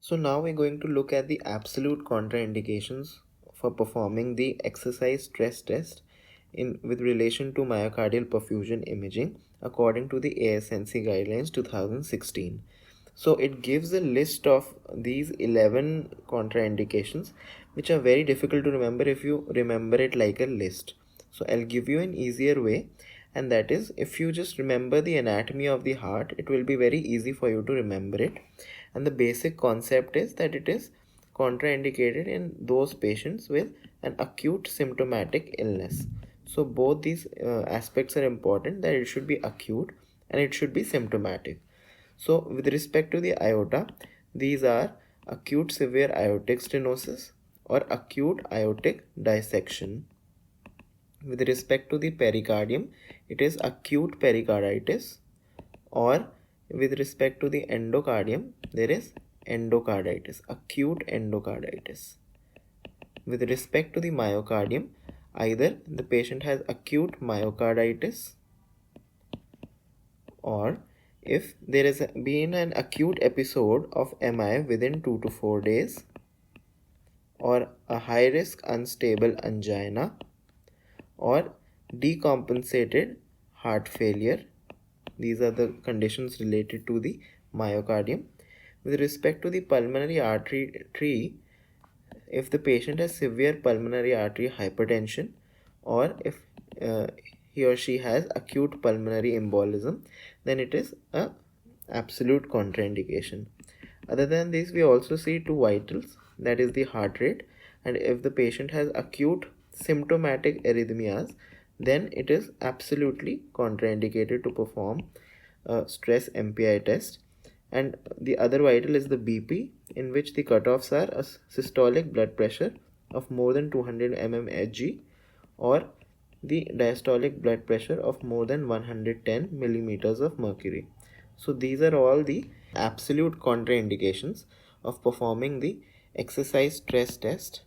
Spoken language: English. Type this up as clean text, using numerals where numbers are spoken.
So now we're going to look at the absolute contraindications for performing the exercise stress test with relation to myocardial perfusion imaging according to the ASNC guidelines 2016. So it gives a list of these 11 contraindications which are very difficult to remember if you remember it like a list. So I'll give you an easier way, and that is, if you just remember the anatomy of the heart, it will be very easy for you to remember it. And the basic concept is that it is contraindicated in those patients with an acute symptomatic illness. So both these aspects are important, that it should be acute and it should be symptomatic. So with respect to the aorta, these are acute severe aortic stenosis or acute aortic dissection. With respect to the pericardium, it is acute pericarditis, or with respect to the endocardium, there is endocarditis, acute endocarditis. With respect to the myocardium, either the patient has acute myocarditis, or if there has been an acute episode of MI within 2 to 4 days, or a high risk unstable angina, or decompensated heart failure. These are the conditions related to the myocardium. With respect to the pulmonary artery tree, if the patient has severe pulmonary artery hypertension, or if he or she has acute pulmonary embolism, then it is a absolute contraindication. Other than this, we also see two vitals, that is the heart rate, and if the patient has acute symptomatic arrhythmias, then it is absolutely contraindicated to perform a stress MPI test. And the other vital is the BP, in which the cutoffs are a systolic blood pressure of more than 200 mmHg, or the diastolic blood pressure of more than 110 millimeters of mercury. So these are all the absolute contraindications of performing the exercise stress test